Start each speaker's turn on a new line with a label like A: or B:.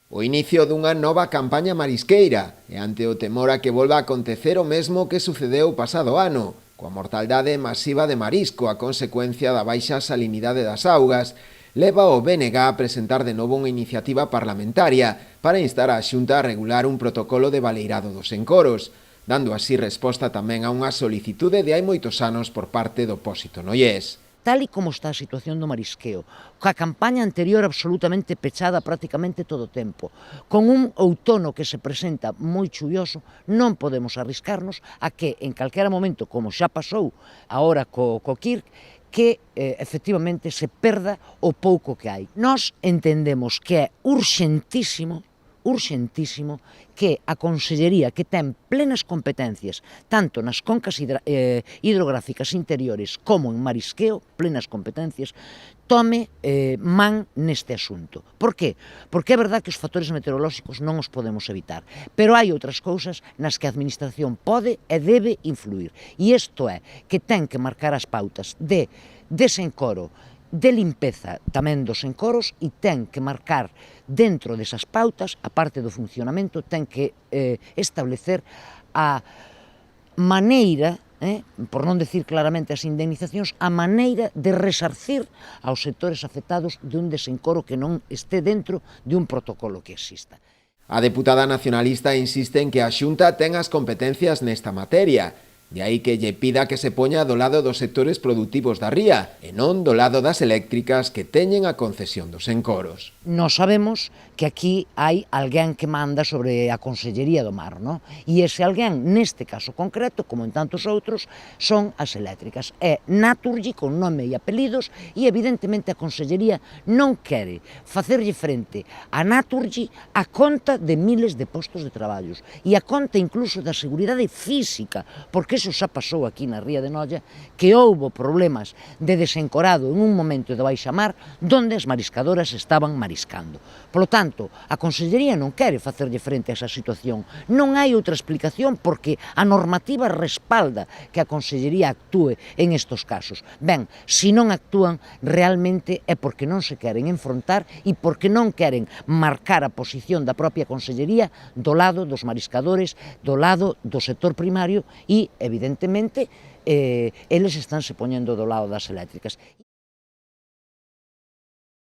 A: O inicio dunha nova campaña marisqueira e ante o temor a que volva a acontecer o mesmo que sucedeu o pasado ano, coa mortaldade masiva de marisco a consecuencia da baixa salinidade das augas, leva o BNG a presentar de novo unha iniciativa parlamentaria para instar a Xunta a regular un protocolo de baleirado dos encoros, dando así resposta tamén a unha solicitude de hai moitos anos por parte do Pósito Noiés.
B: Tal e como está a situación do marisqueo, coa campaña anterior absolutamente pechada prácticamente todo o tempo, con un outono que se presenta moi chuvioso, non podemos arriscarnos a que en calquera momento, como xa pasou agora co Kirk, que efectivamente se perda o pouco que hai. Nós entendemos que é urxentísimo que a Consellería, que ten plenas competencias tanto nas concas hidrográficas interiores como en marisqueo, plenas competencias, tome man neste asunto. Por qué? Porque é verdad que os factores meteorolóxicos non os podemos evitar, pero hai outras cousas nas que a Administración pode e debe influir, e isto é que ten que marcar as pautas de desencoro, de limpeza tamén dos encoros, e ten que marcar dentro desas pautas, a parte do funcionamento, ten que establecer a maneira, por non decir claramente as indemnizacións, a maneira de resarcir aos sectores afectados de un desencoro que non este dentro de un protocolo que exista.
A: A deputada nacionalista insiste en que a Xunta ten as competencias nesta materia, de aí que lle pida que se poña do lado dos sectores produtivos da ría e non do lado das eléctricas que teñen a concesión dos encoros.
B: Nós sabemos que aquí hai alguén que manda sobre a Consellería do Mar, non? E ese alguén, neste caso concreto, como en tantos outros, son as eléctricas. É Naturgy, con nome e apelidos, e evidentemente a Consellería non quere facerlle frente a Naturgy a conta de miles de postos de traballos e a conta incluso da seguridade física, porque eso xa pasou aquí na Ría de Noia, que houbo problemas de desencorado en un momento de baixa mar donde as mariscadoras estaban mariscando. Polo tanto, a Consellería non quere facerlle frente a esa situación. Non hai outra explicación porque a normativa respalda que a Consellería actúe en estos casos. Ben, se non actúan, realmente é porque non se queren enfrontar e porque non queren marcar a posición da propia Consellería do lado dos mariscadores, do lado do sector primario e, evidentemente, eles están se poñendo do lado das eléctricas.